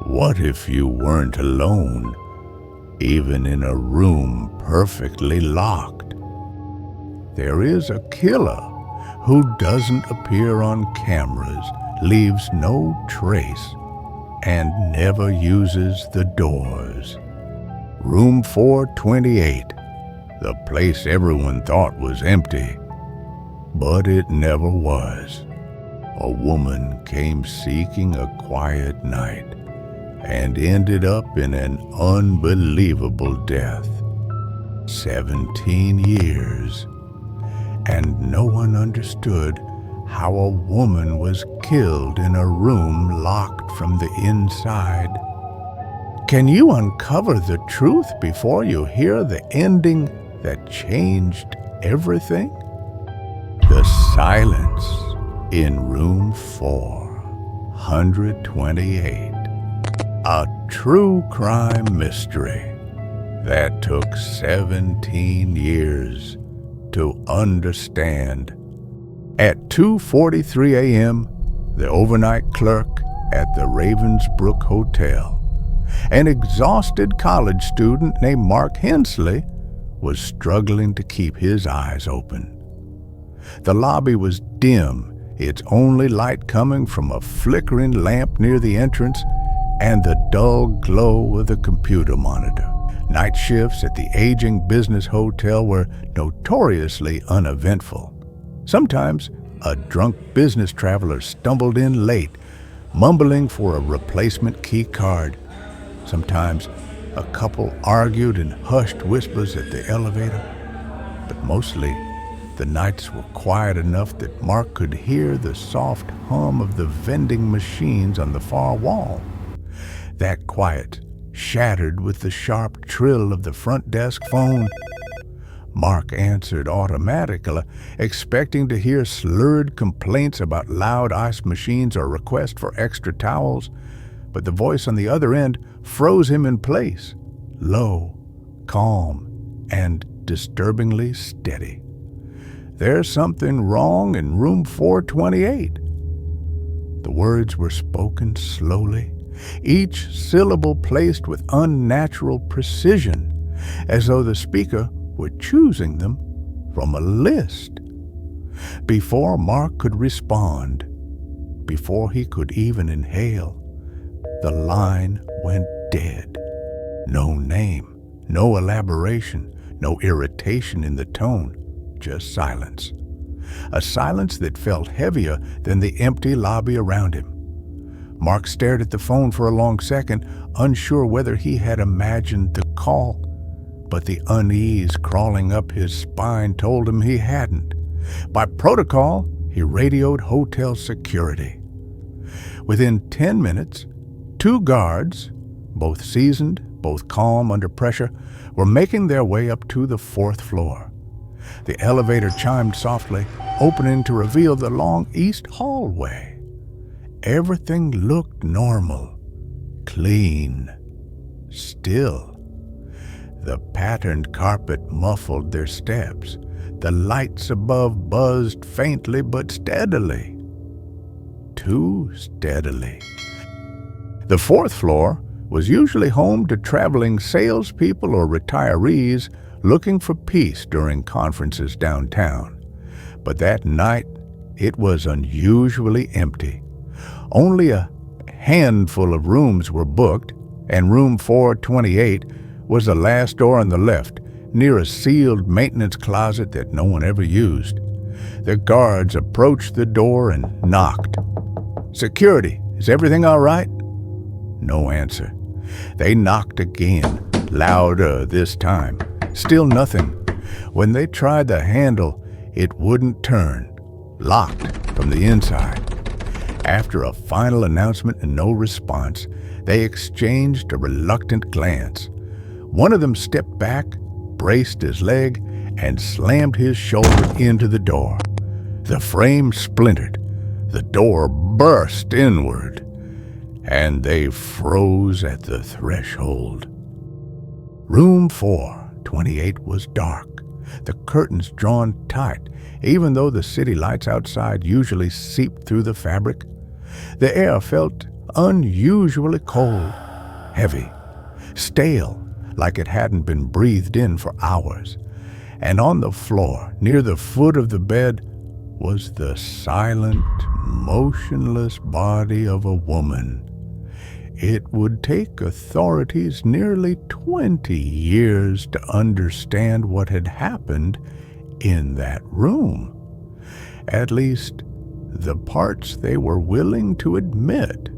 What if you weren't alone, even in a room perfectly locked? There is a killer who doesn't appear on cameras, leaves no trace, and never uses the doors. Room 428, the place everyone thought was empty, but it never was. A woman came seeking a quiet night and ended up in an unbelievable death. 17 years. And no one understood how a woman was killed in a room locked from the inside. Can you uncover the truth before you hear the ending that changed everything? The silence in room 428. A true crime mystery that took 17 years to understand. At 2:43 a.m., the overnight clerk at the Ravensbrook Hotel, an exhausted college student named Mark Hensley, was struggling to keep his eyes open. The lobby was dim, its only light coming from a flickering lamp near the entrance and the dull glow of the computer monitor. Night shifts at the aging business hotel were notoriously uneventful. Sometimes a drunk business traveler stumbled in late, mumbling for a replacement key card. Sometimes a couple argued in hushed whispers at the elevator. But mostly, the nights were quiet enough that Mark could hear the soft hum of the vending machines on the far wall. That quiet shattered with the sharp trill of the front desk phone. Mark answered automatically, expecting to hear slurred complaints about loud ice machines or requests for extra towels, but the voice on the other end froze him in place, low, calm, and disturbingly steady. "There's something wrong in room 428. The words were spoken slowly, each syllable placed with unnatural precision, as though the speaker were choosing them from a list. Before Mark could respond, before he could even inhale, the line went dead. No name, no elaboration, no irritation in the tone, just silence. A silence that felt heavier than the empty lobby around him. Mark stared at the phone for a long second, unsure whether he had imagined the call, but the unease crawling up his spine told him he hadn't. By protocol, he radioed hotel security. Within 10 minutes, 2 guards, both seasoned, both calm under pressure, were making their way up to the 4th floor. The elevator chimed softly, opening to reveal the long east hallway. Everything looked normal, clean, still. The patterned carpet muffled their steps. The lights above buzzed faintly but steadily. Too steadily. The 4th floor was usually home to traveling salespeople or retirees looking for peace during conferences downtown. But that night, it was unusually empty. Only a handful of rooms were booked, and room 428 was the last door on the left, near a sealed maintenance closet that no one ever used. The guards approached the door and knocked. "Security, is everything all right?" No answer. They knocked again, louder this time. Still nothing. When they tried the handle, it wouldn't turn. Locked from the inside. After a final announcement and no response, they exchanged a reluctant glance. One of them stepped back, braced his leg, and slammed his shoulder into the door. The frame splintered. The door burst inward, and they froze at the threshold. Room 428 was dark, the curtains drawn tight, even though the city lights outside usually seeped through the fabric. The air felt unusually cold, heavy, stale, like it hadn't been breathed in for hours. And on the floor, near the foot of the bed, was the silent, motionless body of a woman. It would take authorities nearly 20 years to understand what had happened in that room. At least, the parts they were willing to admit.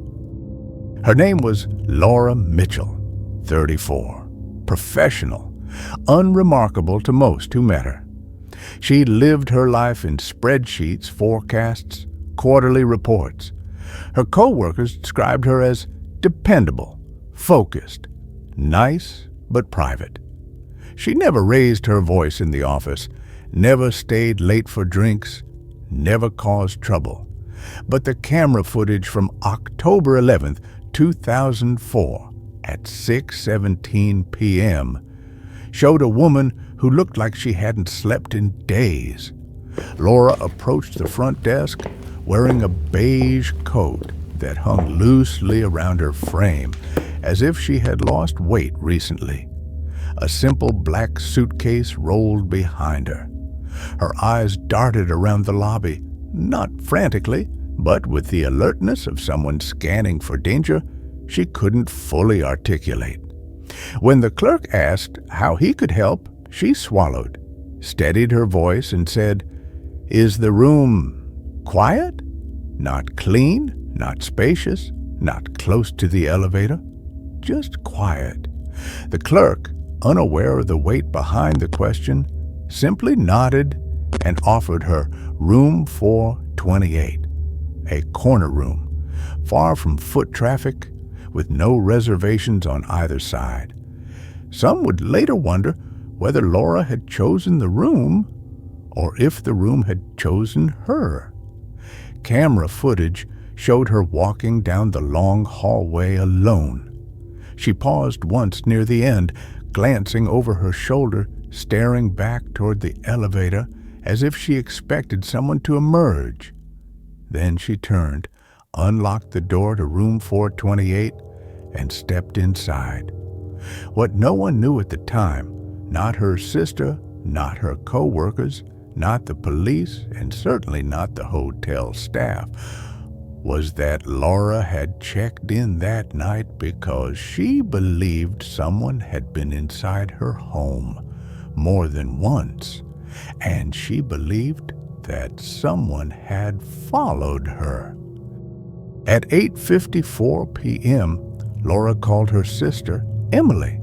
Her name was Laura Mitchell, 34, professional, unremarkable to most who met her. She lived her life in spreadsheets, forecasts, quarterly reports. Her co-workers described her as dependable, focused, nice but private. She never raised her voice in the office, never stayed late for drinks, never caused trouble. But the camera footage from October 11th, 2004, at 6:17 p.m., showed a woman who looked like she hadn't slept in days. Laura approached the front desk wearing a beige coat that hung loosely around her frame, as if she had lost weight recently. A simple black suitcase rolled behind her. Her eyes darted around the lobby, not frantically, but with the alertness of someone scanning for danger she couldn't fully articulate. When the clerk asked how he could help, she swallowed, steadied her voice, and said, "Is the room quiet? Not clean, not spacious, not close to the elevator, just quiet." The clerk, unaware of the weight behind the question, simply nodded and offered her room 428, a corner room, far from foot traffic, with no reservations on either side. Some would later wonder whether Laura had chosen the room or if the room had chosen her. Camera footage showed her walking down the long hallway alone. She paused once near the end, glancing over her shoulder, staring back toward the elevator as if she expected someone to emerge. Then she turned, unlocked the door to room 428, and stepped inside. What no one knew at the time, not her sister, not her co-workers, not the police, and certainly not the hotel staff, was that Laura had checked in that night because she believed someone had been inside her home more than once, and she believed that someone had followed her. At 8:54 p.m., Laura called her sister, Emily.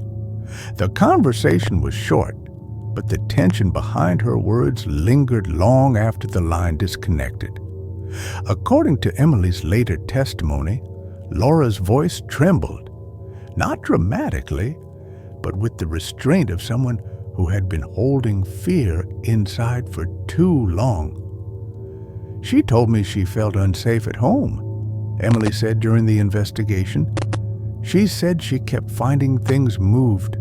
The conversation was short, but the tension behind her words lingered long after the line disconnected. According to Emily's later testimony, Laura's voice trembled, not dramatically, but with the restraint of someone who had been holding fear inside for too long. "She told me she felt unsafe at home," Emily said during the investigation. "She said she kept finding things moved,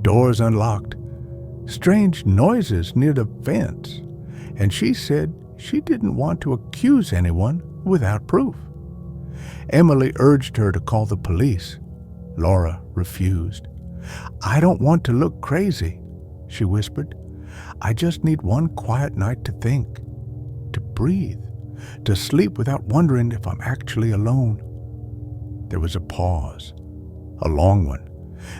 doors unlocked, strange noises near the fence, and she said she didn't want to accuse anyone without proof." Emily urged her to call the police. Laura refused. "I don't want to look crazy," she whispered. "I just need one quiet night to think, to breathe, to sleep without wondering if I'm actually alone." There was a pause, a long one.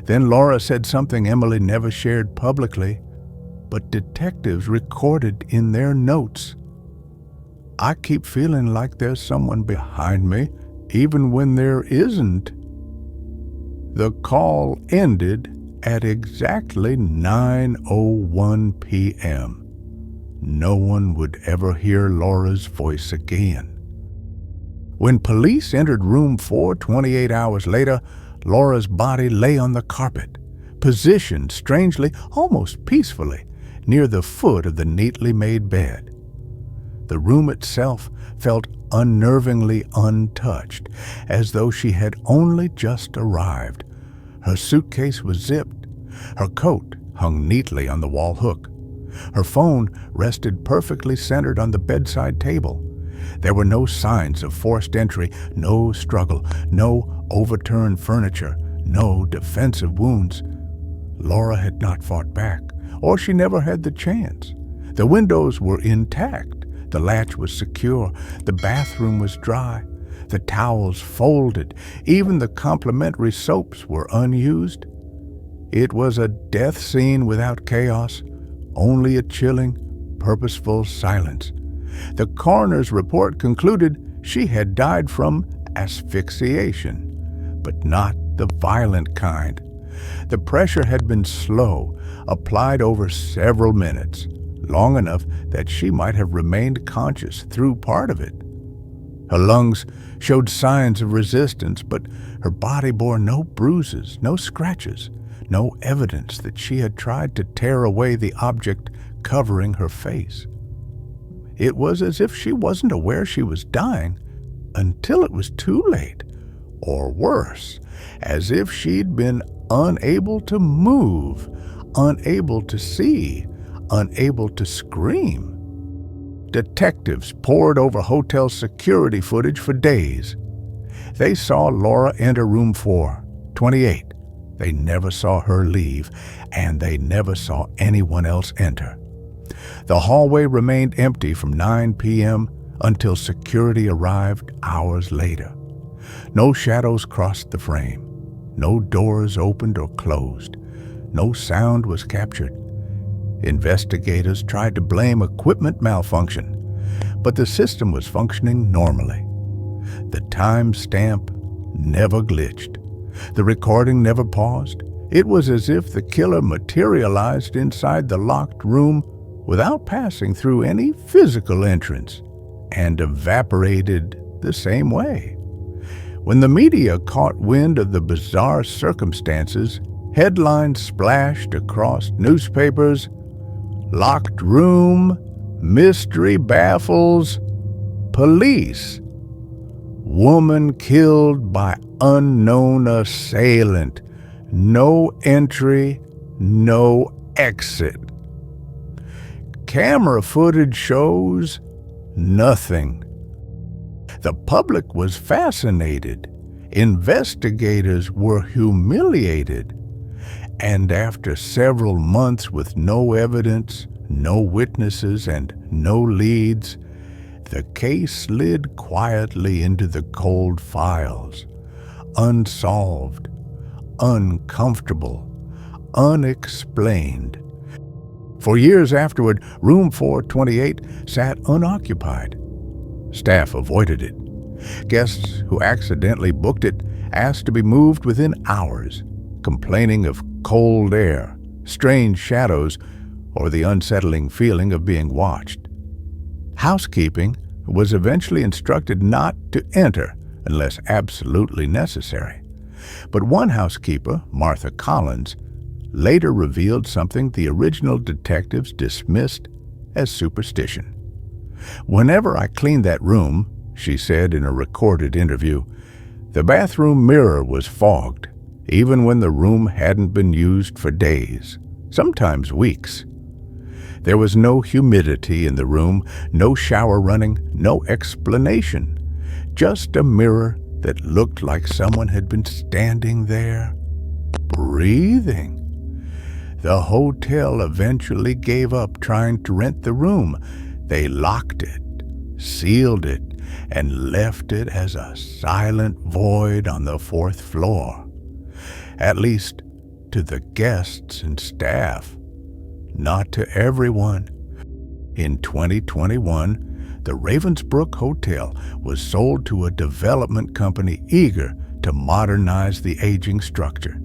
Then Laura said something Emily never shared publicly, but detectives recorded in their notes. "I keep feeling like there's someone behind me, even when there isn't." The call ended at exactly 9:01 p.m. No one would ever hear Laura's voice again. When police entered room 428 hours later, Laura's body lay on the carpet, positioned strangely, almost peacefully, near the foot of the neatly made bed. The room itself felt unnervingly untouched, as though she had only just arrived. Her suitcase was zipped. Her coat hung neatly on the wall hook. Her phone rested perfectly centered on the bedside table. There were no signs of forced entry, no struggle, no overturned furniture, no defensive wounds. Laura had not fought back, or she never had the chance. The windows were intact, the latch was secure, the bathroom was dry, the towels folded, even the complimentary soaps were unused. It was a death scene without chaos, only a chilling, purposeful silence. The coroner's report concluded she had died from asphyxiation, but not the violent kind. The pressure had been slow, applied over several minutes, long enough that she might have remained conscious through part of it. Her lungs showed signs of resistance, but her body bore no bruises, no scratches, no evidence that she had tried to tear away the object covering her face. It was as if she wasn't aware she was dying until it was too late, or worse, as if she'd been unable to move, unable to see, unable to scream. Detectives pored over hotel security footage for days. They saw Laura enter room 428. They never saw her leave, and they never saw anyone else enter. The hallway remained empty from 9 p.m. until security arrived hours later. No shadows crossed the frame. No doors opened or closed. No sound was captured. Investigators tried to blame equipment malfunction, but the system was functioning normally. The timestamp never glitched. The recording never paused. It was as if the killer materialized inside the locked room without passing through any physical entrance, and evaporated the same way. When the media caught wind of the bizarre circumstances, headlines splashed across newspapers: "Locked room, mystery baffles, police. Woman killed by unknown assailant. No entry, no exit." Camera footage shows nothing. The public was fascinated. Investigators were humiliated. And after several months with no evidence, no witnesses, and no leads, the case slid quietly into the cold files, unsolved, uncomfortable, unexplained. For years afterward, room 428 sat unoccupied. Staff avoided it. Guests who accidentally booked it asked to be moved within hours, complaining of cold air, strange shadows, or the unsettling feeling of being watched. Housekeeping was eventually instructed not to enter unless absolutely necessary. But one housekeeper, Martha Collins, later revealed something the original detectives dismissed as superstition. "Whenever I cleaned that room," she said in a recorded interview, "the bathroom mirror was fogged, even when the room hadn't been used for days, sometimes weeks. There was no humidity in the room, no shower running, no explanation, just a mirror that looked like someone had been standing there, breathing." The hotel eventually gave up trying to rent the room. They locked it, sealed it, and left it as a silent void on the 4th floor. At least to the guests and staff, not to everyone. In 2021, the Ravensbrück Hotel was sold to a development company eager to modernize the aging structure.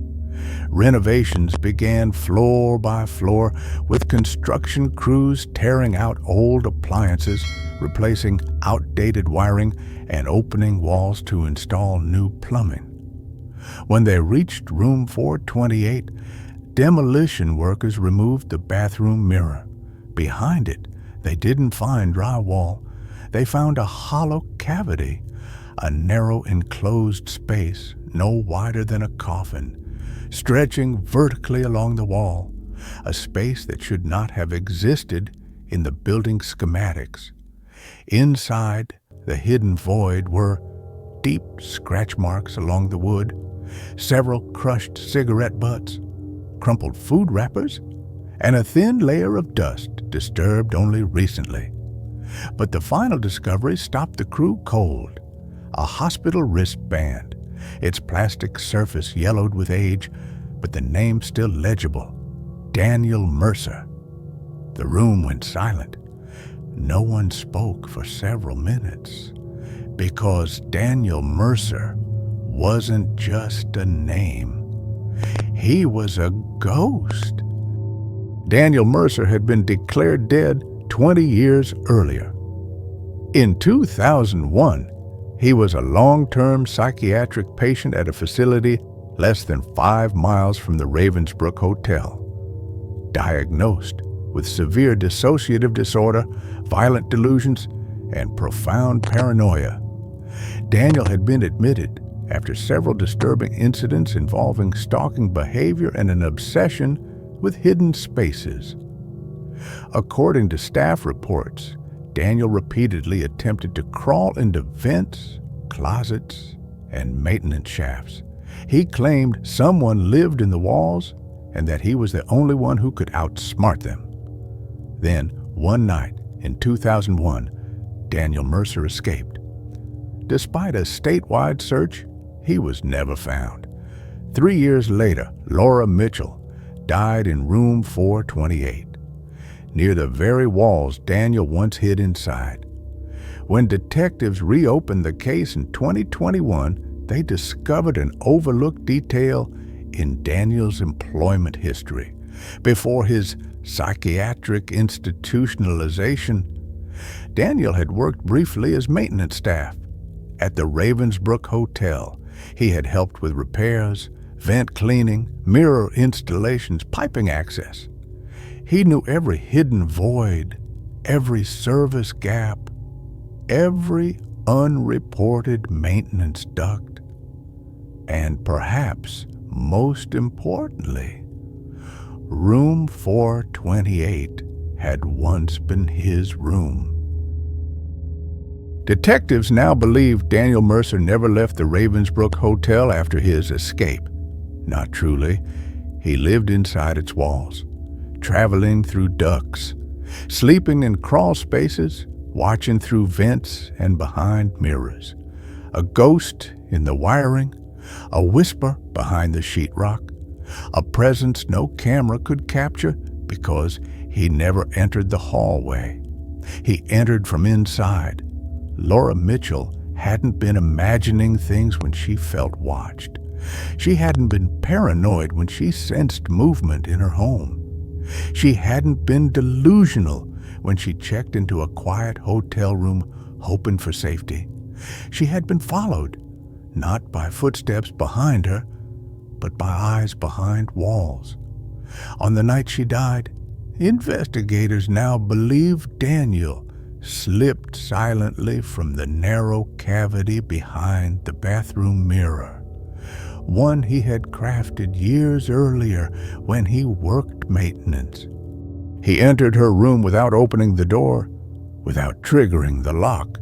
Renovations began floor by floor, with construction crews tearing out old appliances, replacing outdated wiring, and opening walls to install new plumbing. When they reached room 428, demolition workers removed the bathroom mirror. Behind it, they didn't find drywall. They found a hollow cavity, a narrow enclosed space no wider than a coffin, stretching vertically along the wall, a space that should not have existed in the building schematics. Inside, the hidden void were deep scratch marks along the wood, several crushed cigarette butts, crumpled food wrappers, and a thin layer of dust disturbed only recently. But the final discovery stopped the crew cold. A hospital wristband, its plastic surface yellowed with age, but the name still legible: Daniel Mercer. The room went silent. No one spoke for several minutes, because Daniel Mercer wasn't just a name. He was a ghost. Daniel Mercer had been declared dead 20 years earlier. In 2001, he was a long-term psychiatric patient at a facility less than 5 miles from the Ravensbrück Hotel. Diagnosed with severe dissociative disorder, violent delusions, and profound paranoia, Daniel had been admitted after several disturbing incidents involving stalking behavior and an obsession with hidden spaces. According to staff reports, Daniel repeatedly attempted to crawl into vents, closets, and maintenance shafts. He claimed someone lived in the walls and that he was the only one who could outsmart them. Then, one night in 2001, Daniel Mercer escaped. Despite a statewide search, he was never found. 3 years later, Laura Mitchell died in room 428, near the very walls Daniel once hid inside. When detectives reopened the case in 2021, they discovered an overlooked detail in Daniel's employment history. Before his psychiatric institutionalization, Daniel had worked briefly as maintenance staff at the Ravensbrück Hotel. He had helped with repairs, vent cleaning, mirror installations, piping access. He knew every hidden void, every service gap, every unreported maintenance duct, and perhaps most importantly, room 428 had once been his room. Detectives now believe Daniel Mercer never left the Ravensbrück Hotel after his escape. Not truly. He lived inside its walls, traveling through ducts, sleeping in crawl spaces, watching through vents and behind mirrors. A ghost in the wiring, a whisper behind the sheetrock, a presence no camera could capture because he never entered the hallway. He entered from inside. Laura Mitchell hadn't been imagining things when she felt watched. She hadn't been paranoid when she sensed movement in her home. She hadn't been delusional when she checked into a quiet hotel room hoping for safety. She had been followed, not by footsteps behind her, but by eyes behind walls. On the night she died, investigators now believe Daniel slipped silently from the narrow cavity behind the bathroom mirror, one he had crafted years earlier when he worked maintenance. He entered her room without opening the door, without triggering the lock,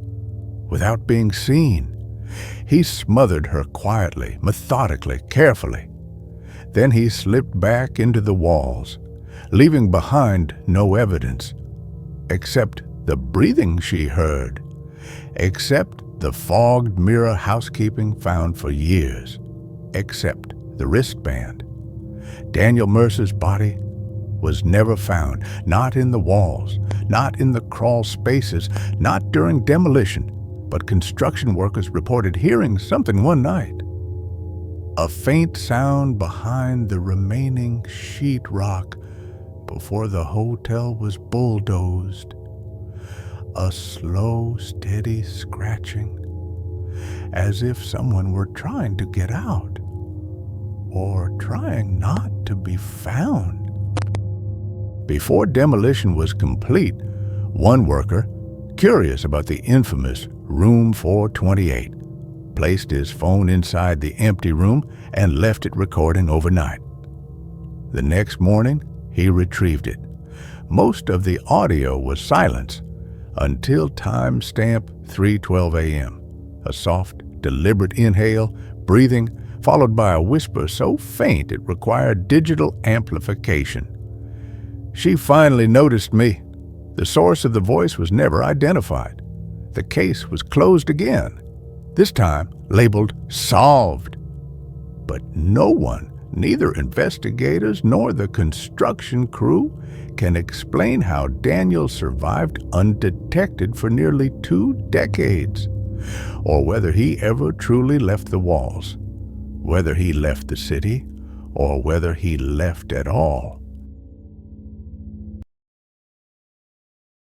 without being seen. He smothered her quietly, methodically, carefully. Then he slipped back into the walls, leaving behind no evidence, except the breathing she heard, except the fogged mirror housekeeping found for years, except the wristband. Daniel Mercer's body was never found, not in the walls, not in the crawl spaces, not during demolition, but construction workers reported hearing something one night. A faint sound behind the remaining sheetrock before the hotel was bulldozed. A slow, steady scratching, as if someone were trying to get out, or trying not to be found. Before demolition was complete, one worker, curious about the infamous room 428, placed his phone inside the empty room and left it recording overnight. The next morning, he retrieved it. Most of the audio was silence, until timestamp 3:12 a.m. A soft, deliberate inhale, breathing, followed by a whisper so faint it required digital amplification. She finally noticed me. The source of the voice was never identified. The case was closed again, this time labeled solved. But no one, neither investigators nor the construction crew, can explain how Daniel survived undetected for nearly 2 decades, or whether he ever truly left the walls, whether he left the city, or whether he left at all.